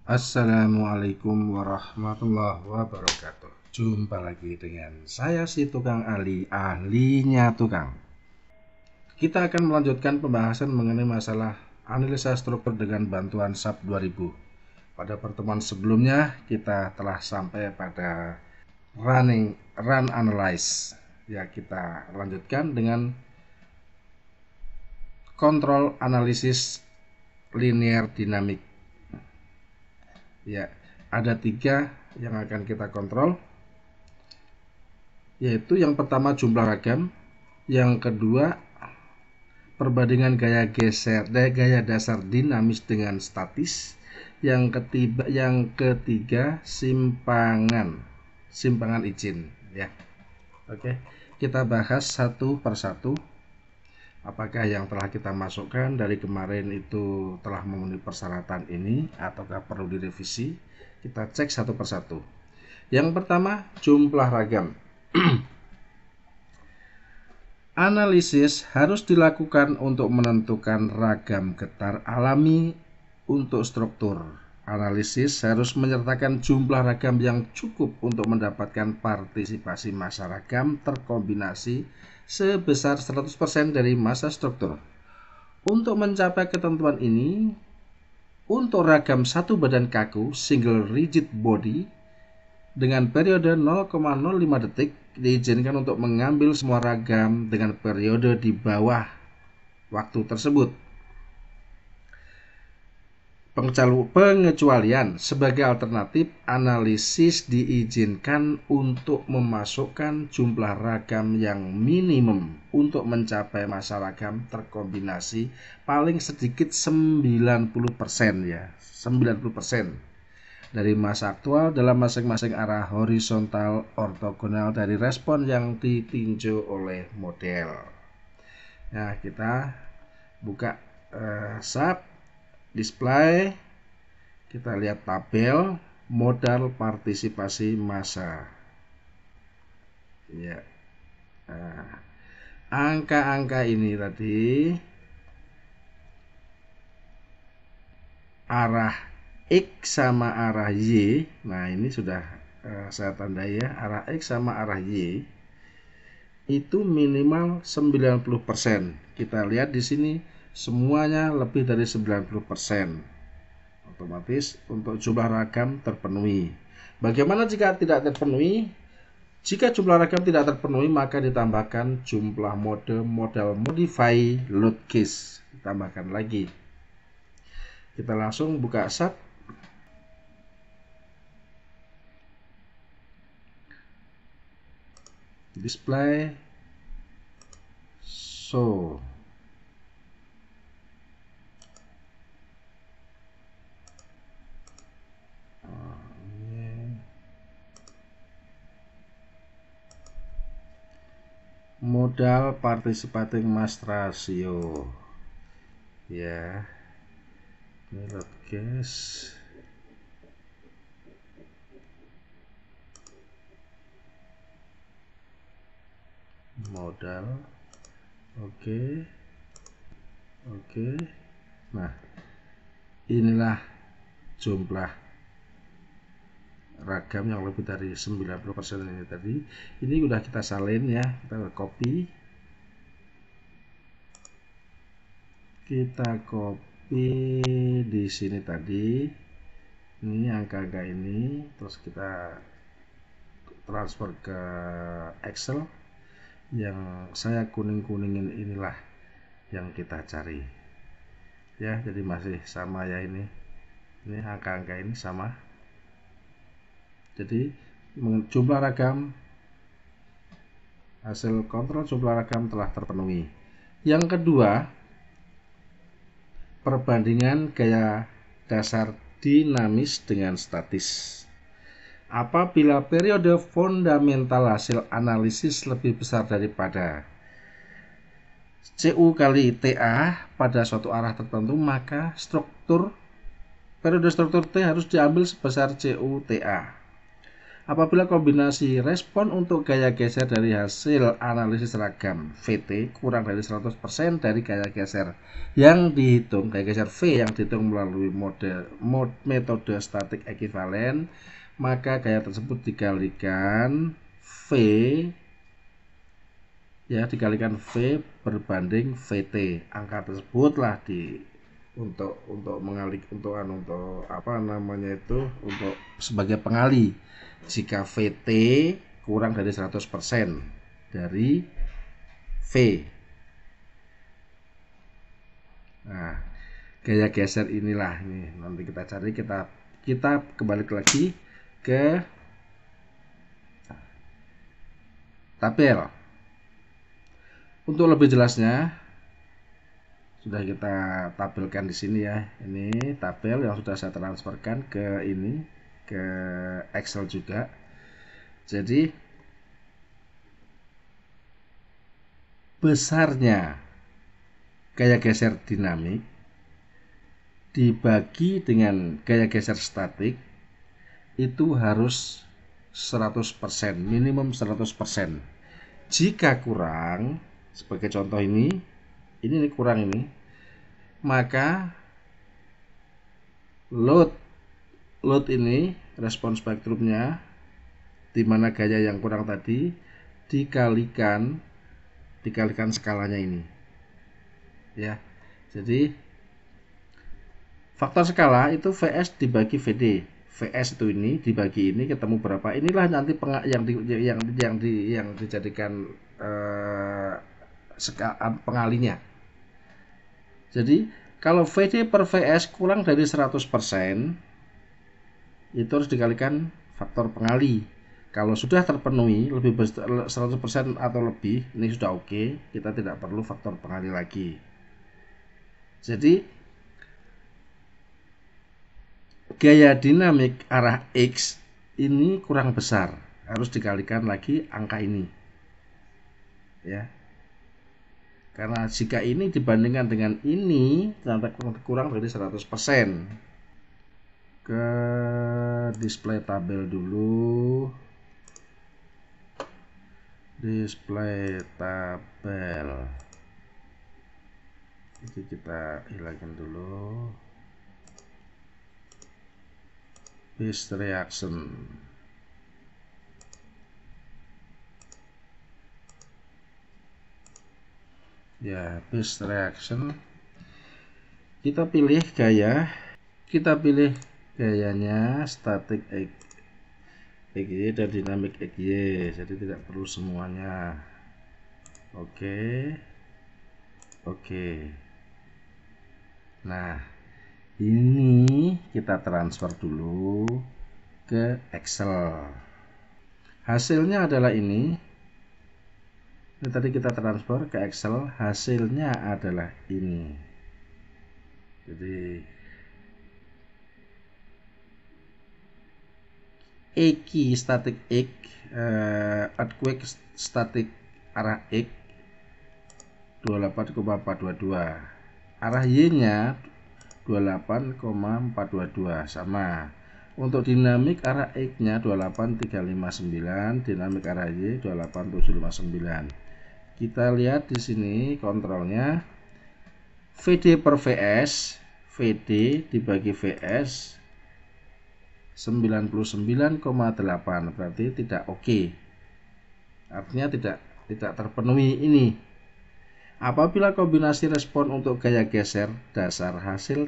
Assalamualaikum warahmatullahi wabarakatuh. Jumpa lagi dengan saya si tukang ahlinya tukang. Kita akan melanjutkan pembahasan mengenai masalah analisa struktur dengan bantuan SAP 2000. Pada pertemuan sebelumnya kita telah sampai pada run analyze. Ya, kita lanjutkan dengan kontrol analisis linear dinamik. Ya, ada 3 yang akan kita kontrol, yaitu yang pertama jumlah ragam, yang kedua perbandingan gaya dasar dinamis dengan statis, yang ketiga simpangan izin. Ya, oke, kita bahas satu persatu. Apakah yang telah kita masukkan dari kemarin itu telah memenuhi persyaratan ini ataukah perlu direvisi? Kita cek satu persatu. Yang pertama, jumlah ragam. Analisis harus dilakukan untuk menentukan ragam getar alami untuk struktur. Analisis harus menyertakan jumlah ragam yang cukup untuk mendapatkan partisipasi massa ragam terkombinasi sebesar 100% dari massa struktur. Untuk mencapai ketentuan ini, untuk ragam satu badan kaku single rigid body dengan periode 0,05 detik diizinkan untuk mengambil semua ragam dengan periode di bawah waktu tersebut. Pengecualian sebagai alternatif, analisis diizinkan untuk memasukkan jumlah ragam yang minimum untuk mencapai massa ragam terkombinasi paling sedikit 90% ya, 90% dari massa aktual dalam masing-masing arah horizontal ortogonal dari respon yang ditinjau oleh model. Nah, kita buka SAP display, kita lihat tabel modal partisipasi massa. Ya, angka-angka ini tadi arah X sama arah Y. Nah, ini sudah saya tandai ya, arah X sama arah Y itu minimal 90%. Kita lihat di sini semuanya lebih dari 90%. Otomatis untuk jumlah ragam terpenuhi. Bagaimana jika tidak terpenuhi? Jika jumlah ragam tidak terpenuhi, maka ditambahkan jumlah model modify load case. Ditambahkan lagi. Kita langsung buka SAP. Display. So. Modal participating mass ratio. Ya. Ini load case. Modal. Oke. Nah, inilah jumlah ragam yang lebih dari 90% ini tadi. Ini udah kita salin ya, kita copy. Kita copy di sini tadi. Ini angka-angka ini, terus kita transfer ke Excel. Yang saya kuning-kuningin inilah yang kita cari. Ya, jadi masih sama ya ini. Ini angka-angka ini sama. Jadi jumlah ragam, hasil kontrol jumlah ragam telah terpenuhi. Yang kedua, perbandingan gaya dasar dinamis dengan statis. Apabila periode fundamental hasil analisis lebih besar daripada CU kali TA pada suatu arah tertentu, maka periode struktur T harus diambil sebesar CU TA. Apabila kombinasi respon untuk gaya geser dari hasil analisis ragam VT kurang dari 100% dari gaya geser yang dihitung, gaya geser V yang dihitung melalui metode statik ekivalen, maka gaya tersebut dikalikan V dikalikan V berbanding VT. Angka tersebutlah untuk sebagai pengali jika VT kurang dari 100% dari V. Nah, gaya geser inilah ini nanti kita cari, kita kembali lagi ke tabel. Untuk lebih jelasnya sudah kita tabelkan di sini ya. Ini tabel yang sudah saya transferkan ke Excel juga. Jadi besarnya gaya geser dinamik dibagi dengan gaya geser statik itu harus 100%, minimum 100%. Jika kurang, sebagai contoh ini kurang ini, maka load ini respon spektrumnya di mana gaya yang kurang tadi dikalikan skalanya ini ya. Jadi faktor skala itu VS dibagi VD. VS itu ini dibagi ini ketemu berapa, inilah nanti yang dijadikan pengalinya. Jadi kalau VD per VS kurang dari 100%, itu harus dikalikan faktor pengali. Kalau sudah terpenuhi lebih 100% atau lebih, ini sudah oke, kita tidak perlu faktor pengali lagi. Jadi gaya dinamik arah X ini kurang besar, harus dikalikan lagi angka ini ya. Karena jika ini dibandingkan dengan ini ternyata kurang dari 100%. Ke display tabel dulu. Display tabel. Itu kita hilangkan dulu. Base reaction. Ya, base reaction. Kita pilih gaya. Kita pilih gayanya static XY dan dynamic XY. Jadi tidak perlu semuanya. Oke. Nah, ini kita transfer dulu ke Excel. Hasilnya adalah ini. Ini tadi kita transfer ke Excel, hasilnya adalah ini. Jadi EQ static X, earthquake static arah X 28,422, arah Y nya 28,422 sama. Untuk dinamik arah X nya 28359, dinamik arah Y 28759. Kita lihat di sini kontrolnya VD per VS, VD dibagi VS 99,8, berarti tidak oke. Artinya tidak terpenuhi ini. Apabila kombinasi respon untuk gaya geser dasar hasil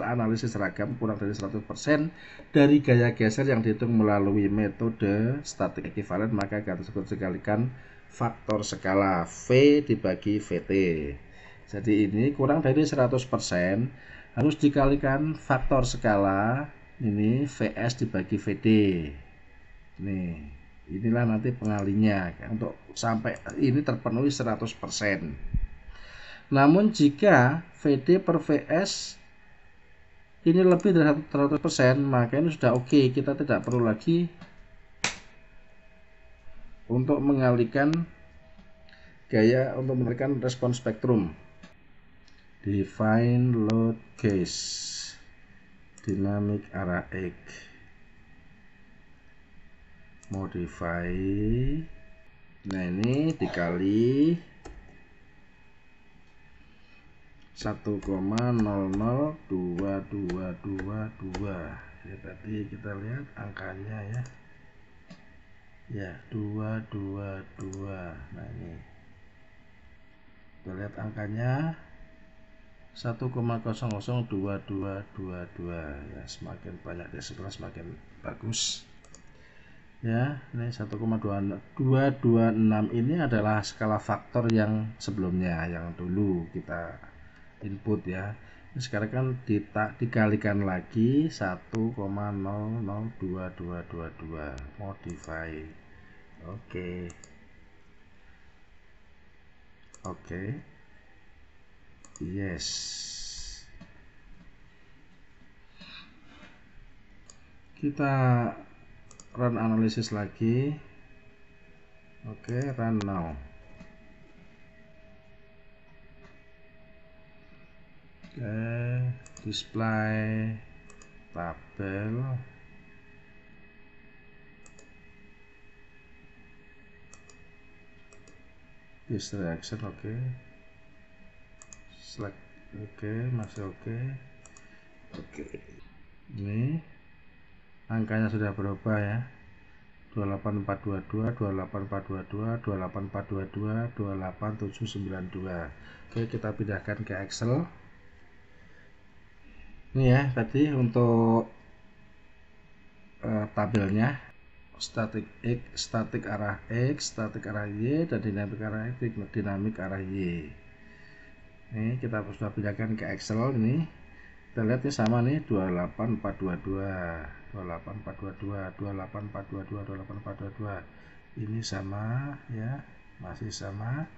analisis ragam kurang dari 100% dari gaya geser yang dihitung melalui metode statik ekivalen, maka gaya tersebut dikalikan faktor skala V dibagi VT. Jadi ini kurang dari 100% harus dikalikan faktor skala ini VS dibagi VD. Inilah nanti pengalinya untuk sampai ini terpenuhi 100%. Namun jika VD per VS ini lebih dari 100%, maka ini sudah oke. Kita tidak perlu lagi untuk mengalihkan gaya untuk memberikan respon spektrum. Define load case, dinamik arah X. modify. Nah, ini dikali 1,002222 ya, tadi kita lihat angkanya ya 222. Nah, ini kita lihat angkanya 1,002222 ya, semakin banyak desimal semakin bagus ya. Ini 1,226 ini adalah skala faktor yang sebelumnya, yang dulu kita input ya. Ini sekarang kan dikalikan lagi 1,002222 modify. Oke. Yes. Kita run analisis lagi. Oke, run now. Display tabel. Distraction, select, masih oke. Ini angkanya sudah berubah ya, 28422, 28422, 28422, 28792. Oke, kita pindahkan ke Excel. Ini ya, tadi untuk tabelnya statik X, statik arah X, statik arah Y, dan dinamik arah X, dinamik arah Y. Ini kita sudah pindahkan ke Excel. Ini kita lihat ya, sama nih, 28422, 28422, 28422, 28422. Ini sama ya, masih sama.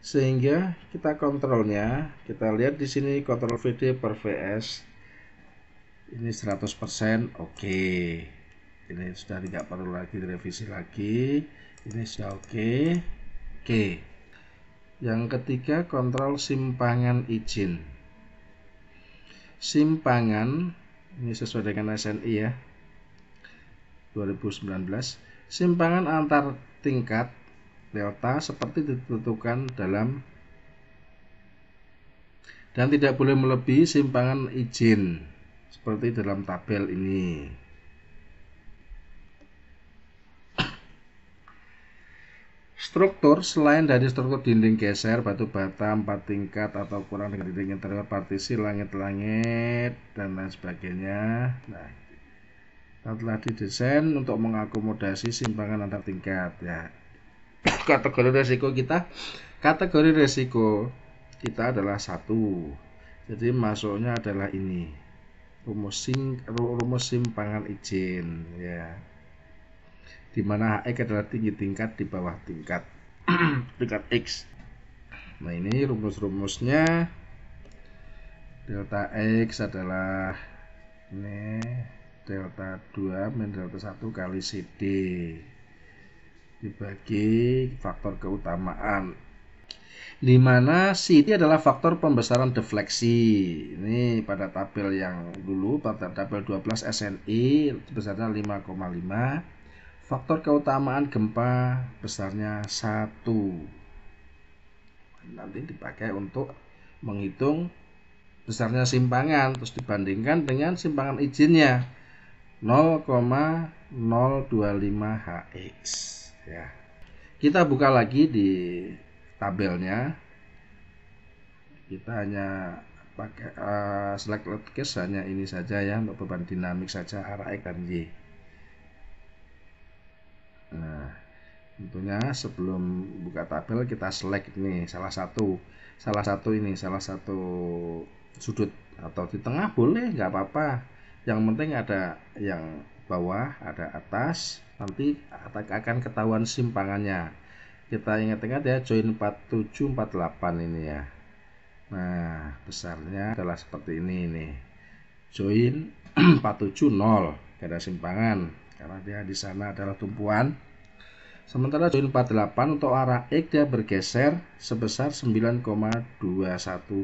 Sehingga kita kontrolnya, kita lihat di sini kontrol VD per VS. Ini 100%, oke. Ini sudah tidak perlu lagi direvisi lagi. Ini sudah oke. Yang ketiga, kontrol simpangan izin. Simpangan ini sesuai dengan SNI ya, 2019. Simpangan antar tingkat delta seperti ditentukan dalam dan tidak boleh melebihi simpangan izin seperti dalam tabel ini. Struktur selain dari struktur dinding geser, batu bata 4 tingkat atau kurang dengan dinding interior, partisi, langit-langit, dan lain sebagainya. Nah, telah didesain untuk mengakomodasi simpangan antar tingkat ya. Kategori resiko kita adalah 1. Jadi masuknya adalah ini, rumus simpangan izin ya, dimana HX adalah tinggi tingkat di bawah tingkat tingkat X. Nah, ini rumus-rumusnya. Delta X adalah ini delta 2 min delta 1 kali CD dibagi faktor keutamaan, dimana CD adalah faktor pembesaran defleksi. Ini pada tabel yang dulu, pada tabel 12 SNI besarnya 5,5. Faktor keutamaan gempa besarnya 1. Nanti dipakai untuk menghitung besarnya simpangan, terus dibandingkan dengan simpangan izinnya 0,025 HX ya. Kita buka lagi di tabelnya. Kita hanya pakai select load case, hanya ini saja ya, untuk beban dinamik saja, arah X dan Y. Nah, tentunya sebelum buka tabel kita select nih salah satu sudut, atau di tengah boleh, nggak apa-apa. Yang penting ada yang bawah, ada atas, nanti akan ketahuan simpangannya. Kita ingat-ingat ya, join 4748 ini ya. Nah, besarnya adalah seperti ini nih. Join 470, gak ada simpangan karena dia di sana adalah tumpuan. Sementara join 48 untuk arah X dia bergeser sebesar 9,21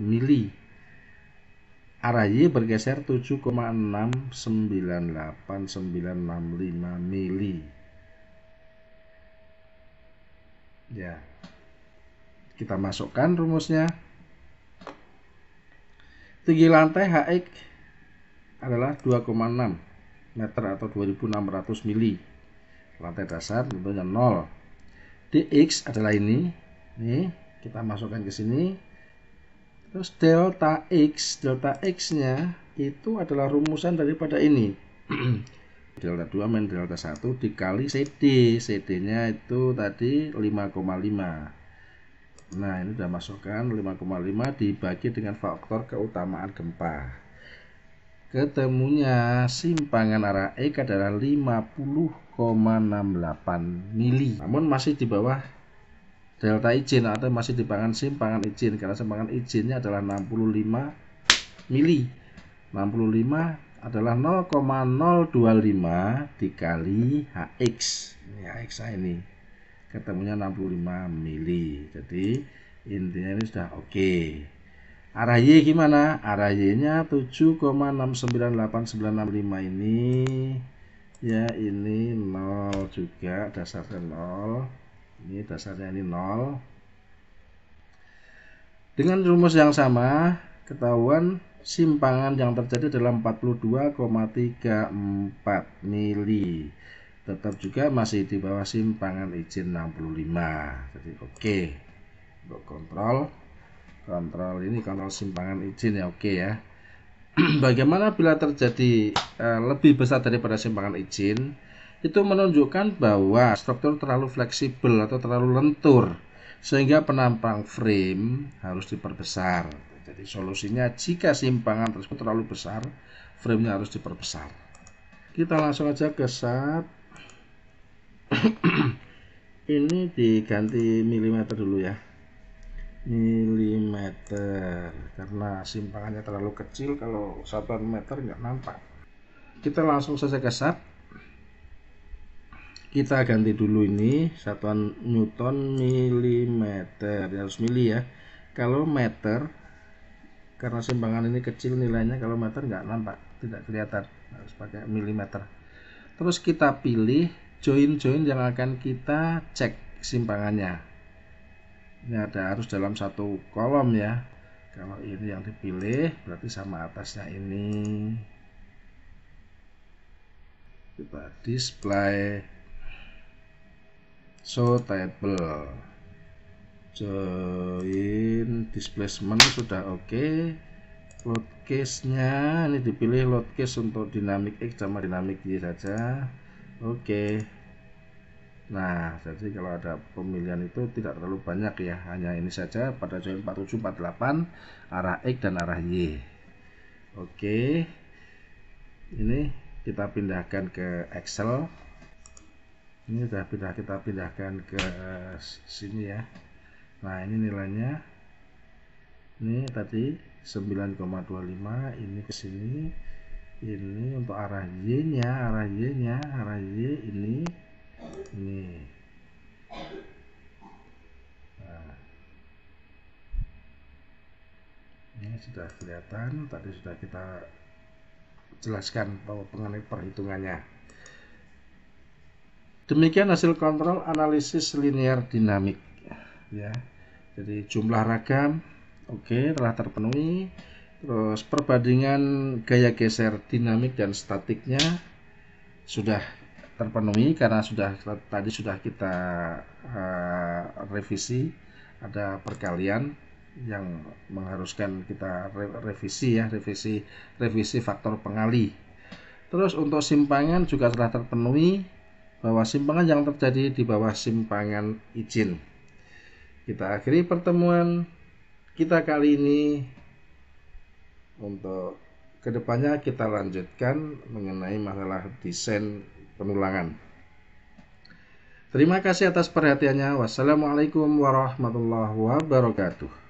mili. Arah Y bergeser 7,698,965 mili. Ya, kita masukkan rumusnya. Tinggi lantai HX adalah 2,6 meter atau 2600 mili. Lantai dasar tentunya 0. Dx adalah ini. Nih, kita masukkan ke sini. Terus delta X-nya itu adalah rumusan daripada ini. Delta 2 min delta 1 dikali CD. CD-nya itu tadi 5,5. Nah, ini sudah masukkan 5,5 dibagi dengan faktor keutamaan gempa. Ketemunya simpangan arah X adalah 50,68 mili. Namun masih di bawah delta izin atau masih di bawah simpangan izin, karena simpangan izinnya adalah 65 mili. 65 adalah 0,025 dikali HX. Ini HX ini. Ketemunya 65 mili. Jadi intinya ini sudah oke. Arah Y gimana? Arah Y-nya 7,698965 ini. Ya, ini 0 juga, dasarnya 0. Ini dasarnya ini 0. Dengan rumus yang sama, ketahuan simpangan yang terjadi adalah 42,34 mili. Tetap juga masih di bawah simpangan izin 65. Jadi oke. Untuk kontrol ini kontrol simpangan izin ya, oke ya. Bagaimana bila terjadi lebih besar daripada simpangan izin? Itu menunjukkan bahwa struktur terlalu fleksibel atau terlalu lentur sehingga penampang frame harus diperbesar. Jadi solusinya jika simpangan tersebut terlalu besar, frame-nya harus diperbesar. Kita langsung aja ke SAT. Ini diganti milimeter dulu ya. Milimeter, karena simpangannya terlalu kecil, kalau satuan meter nggak nampak. Kita langsung saja ke SAT. Kita ganti dulu ini satuan Newton milimeter, harus mili ya. Kalau meter, karena simpangan ini kecil nilainya, kalau meter nggak nampak, tidak kelihatan, harus pakai milimeter. Terus kita pilih join-join yang akan kita cek simpangannya. Ini harus dalam satu kolom ya. Kalau ini yang dipilih berarti sama atasnya ini. Kita display show table, join displacement sudah oke. Load case nya ini dipilih load case untuk dinamik X sama dinamik Y saja. Oke. Nah, jadi kalau ada pemilihan itu tidak terlalu banyak ya, hanya ini saja pada join 4748 arah X dan arah Y. Oke. Ini kita pindahkan ke Excel. Ini sudah kita pindahkan ke sini ya. Nah, ini nilainya. Ini tadi 9,25, ini ke sini. Ini untuk arah Y-nya, arah Y ini. Nah, ini sudah kelihatan, tadi sudah kita jelaskan bahwa mengenai perhitungannya. Demikian hasil kontrol analisis linear dinamik ya. Jadi jumlah ragam oke, telah terpenuhi. Terus perbandingan gaya geser dinamik dan statiknya sudah terpenuhi karena tadi sudah kita revisi. Ada perkalian yang mengharuskan kita revisi faktor pengali. Terus untuk simpangan juga telah terpenuhi, bahwa simpangan yang terjadi di bawah simpangan izin. Kita akhiri pertemuan kita kali ini. Untuk kedepannya kita lanjutkan mengenai masalah desain penulangan. Terima kasih atas perhatiannya. Wassalamualaikum warahmatullahi wabarakatuh.